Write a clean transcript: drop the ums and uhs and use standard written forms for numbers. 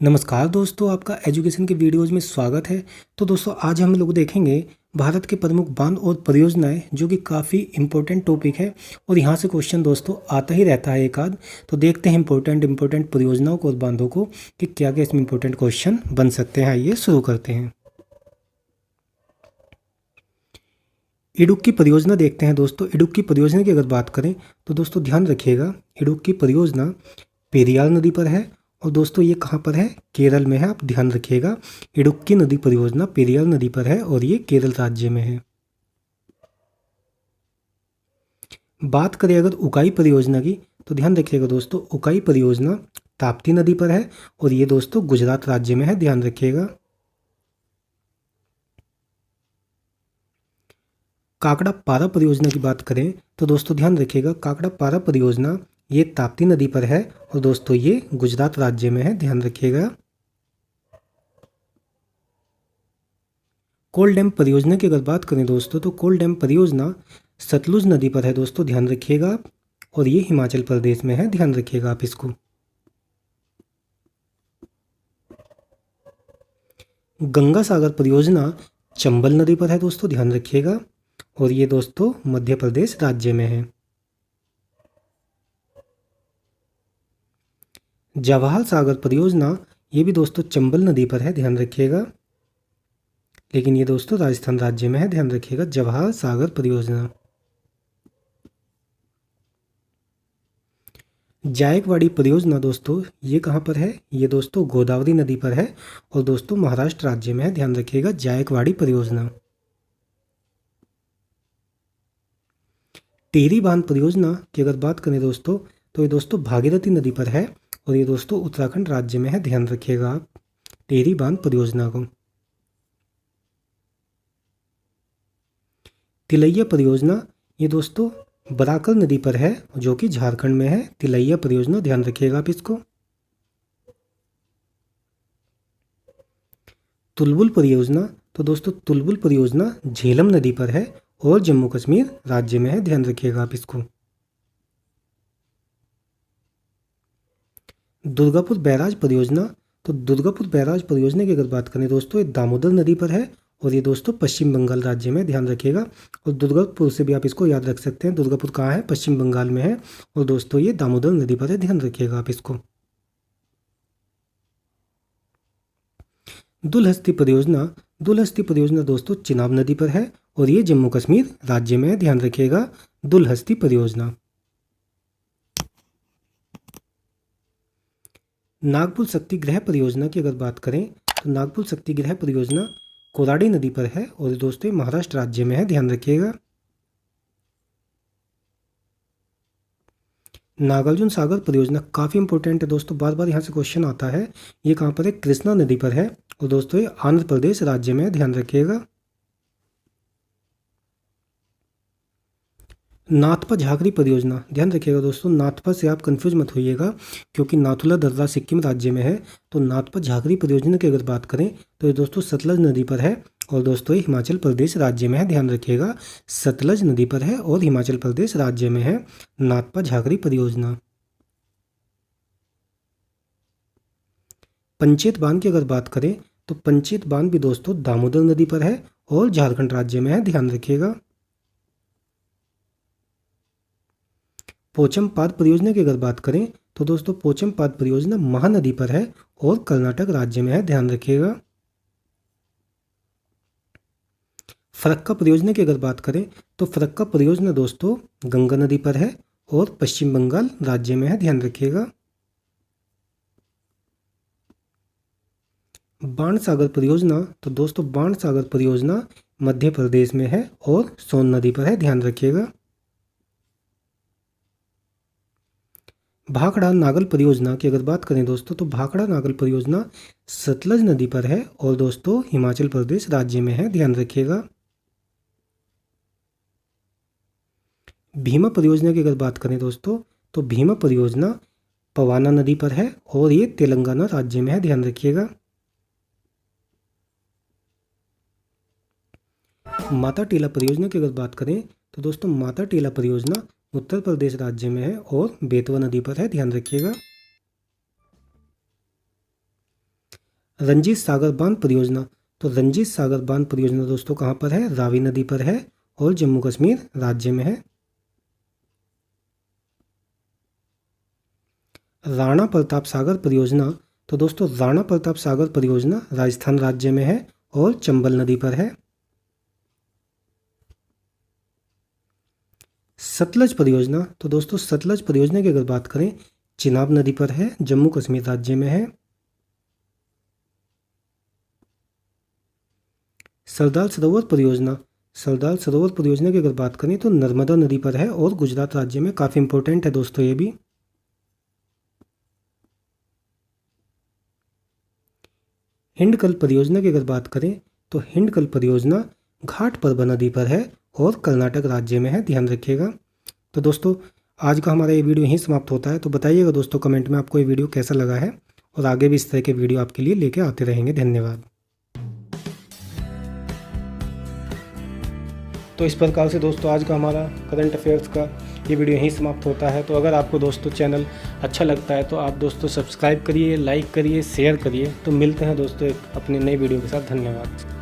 नमस्कार दोस्तों, आपका एजुकेशन के वीडियोज़ में स्वागत है। तो दोस्तों, आज हम लोग देखेंगे भारत के प्रमुख बांध और परियोजनाएं, जो कि काफ़ी इम्पोर्टेंट टॉपिक है और यहाँ से क्वेश्चन दोस्तों आता ही रहता है एक आध। तो देखते हैं इम्पोर्टेंट परियोजनाओं को और बांधों को कि क्या क्या इसमें इम्पोर्टेंट क्वेश्चन बन सकते हैं। आइए शुरू करते हैं। इडुक्की परियोजना देखते हैं दोस्तों। इडुक्की परियोजना की अगर बात करें तो दोस्तों ध्यान रखिएगा, इडुक्की परियोजना पेरियार नदी पर है और दोस्तों ये कहाँ पर है? केरल में है। आप ध्यान रखिएगा, इडुक्की नदी परियोजना पेरियार नदी पर है और ये केरल राज्य में है। बात करें अगर उकाई परियोजना की तो ध्यान रखिएगा दोस्तों, उकाई परियोजना ताप्ती नदी पर है और ये दोस्तों गुजरात राज्य में है। ध्यान रखिएगा। काकड़ा पारा परियोजना की बात करें तो दोस्तों ध्यान रखिएगा, काकड़ा पारा परियोजना ये ताप्ती नदी पर है और दोस्तों ये गुजरात राज्य में है। ध्यान रखिएगा। कोल डैम परियोजना की अगर बात करें दोस्तों तो कोल डैम परियोजना सतलुज नदी पर है दोस्तों। ध्यान रखिएगा और ये हिमाचल प्रदेश में है। ध्यान रखिएगा आप इसको। गंगा सागर परियोजना चंबल नदी पर है दोस्तों। ध्यान रखिएगा और ये दोस्तों मध्य प्रदेश राज्य में है। जवाहर सागर परियोजना ये भी दोस्तों चंबल नदी पर है। ध्यान रखिएगा, लेकिन ये दोस्तों राजस्थान राज्य में है। ध्यान रखिएगा जवाहर सागर परियोजना। जायकवाड़ी परियोजना दोस्तों ये कहाँ पर है? ये दोस्तों गोदावरी नदी पर है और दोस्तों महाराष्ट्र राज्य में है। ध्यान रखिएगा जायकवाड़ी परियोजना। टिहरी बांध परियोजना की अगर बात करें दोस्तों तो ये दोस्तों भागीरथी नदी पर है और ये दोस्तों उत्तराखंड राज्य में है। ध्यान रखिएगा आप टिहरी बांध परियोजना को। तिलैया परियोजना ये दोस्तों बराकर नदी पर है जो कि झारखंड में है। तिलैया परियोजना, ध्यान रखिएगा आप इसको। तुलबुल परियोजना तो दोस्तों तुलबुल परियोजना झेलम नदी पर है और जम्मू कश्मीर राज्य में है। ध्यान रखिएगा आप इसको। दुर्गापुर बैराज परियोजना तो दुर्गापुर बैराज परियोजना की अगर बात करें दोस्तों ये दामोदर नदी पर है और ये दोस्तों पश्चिम बंगाल राज्य में। ध्यान रखिएगा और दुर्गापुर से भी आप इसको याद रख सकते हैं। दुर्गापुर कहाँ है? पश्चिम बंगाल में है और दोस्तों ये दामोदर नदी पर है। ध्यान रखिएगा आप इसको। दुलहस्ती परियोजना दोस्तों चिनाब नदी पर है और ये जम्मू कश्मीर राज्य में है। ध्यान रखिएगा दुलहस्ती परियोजना। नागपुर शक्तिगृह परियोजना की अगर बात करें तो नागपुर शक्तिगृह परियोजना कोराडी नदी पर है और दोस्तों महाराष्ट्र राज्य में है। ध्यान रखिएगा। नागार्जुन सागर परियोजना काफ़ी इंपॉर्टेंट है दोस्तों, बार बार यहाँ से क्वेश्चन आता है। ये कहाँ पर है? कृष्णा नदी पर है और दोस्तों ये आंध्र प्रदेश राज्य में है। ध्यान रखिएगा। नाथपा झाकरी परियोजना, ध्यान रखिएगा दोस्तों, नाथपा से आप कंफ्यूज मत होइएगा क्योंकि नाथुला दर्रा सिक्किम राज्य में है। तो नाथपा झाकरी परियोजना की अगर बात करें तो ये दोस्तों सतलज नदी पर है और दोस्तों ये हिमाचल प्रदेश राज्य में है। ध्यान रखिएगा सतलज नदी पर है और हिमाचल प्रदेश राज्य में है नाथपा झाकरी परियोजना। पंचेत बांध की अगर बात करें तो पंचेत बांध भी दोस्तों दामोदर नदी पर है और झारखंड राज्य में है। ध्यान रखिएगा। पोचमपाद परियोजना की अगर बात करें तो दोस्तों पोचमपाद परियोजना महानदी पर है और कर्नाटक राज्य में है। ध्यान रखिएगा। फरक्का परियोजना की अगर बात करें तो फरक्का परियोजना दोस्तों गंगा नदी पर है और पश्चिम बंगाल राज्य में है। ध्यान रखिएगा। बाण सागर परियोजना तो दोस्तों बाण सागर परियोजना मध्य प्रदेश में है और सोन नदी पर है। ध्यान रखिएगा। भाखड़ा नागल परियोजना की अगर बात करें दोस्तों तो भाखड़ा नागल परियोजना सतलज नदी पर है और दोस्तों हिमाचल प्रदेश राज्य में है। ध्यान रखिएगा। भीमा परियोजना की अगर बात करें दोस्तों तो भीमा परियोजना पवाना नदी पर है और ये तेलंगाना राज्य में है। ध्यान रखिएगा। माता टीला परियोजना की अगर बात करें तो दोस्तों माता टीला परियोजना उत्तर प्रदेश राज्य में है और बेतवा नदी पर है, ध्यान रखिएगा। रंजीत सागर बांध परियोजना, तो रंजीत सागर बांध परियोजना दोस्तों कहाँ पर है? रावी नदी पर है और जम्मू कश्मीर राज्य में है। राणा प्रताप सागर परियोजना, तो दोस्तों राणा प्रताप सागर परियोजना राजस्थान राज्य में है और चंबल नदी पर है। सतलज परियोजना, तो दोस्तों सतलज परियोजना की अगर बात करें चिनाब नदी पर है, जम्मू कश्मीर राज्य में है। सरदार सरोवर परियोजना, सरदार सरोवर परियोजना की अगर बात करें तो नर्मदा नदी पर है और गुजरात राज्य में, काफ़ी इंपॉर्टेंट है दोस्तों ये भी। हिंडकल परियोजना की अगर बात करें तो हिंडकल परियोजना घाटपर्बा नदी पर है और कर्नाटक राज्य में है, ध्यान रखिएगा। तो दोस्तों आज का हमारा ये वीडियो यहीं समाप्त होता है। तो बताइएगा दोस्तों कमेंट में आपको ये वीडियो कैसा लगा है, और आगे भी इस तरह के वीडियो आपके लिए लेके आते रहेंगे। धन्यवाद। तो इस प्रकार से दोस्तों आज का हमारा करंट अफेयर्स का ये वीडियो यहीं समाप्त होता है। तो अगर आपको दोस्तों चैनल अच्छा लगता है तो आप दोस्तों सब्सक्राइब करिए, लाइक करिए, शेयर करिए। तो मिलते हैं दोस्तों एक अपने नई वीडियो के साथ। धन्यवाद।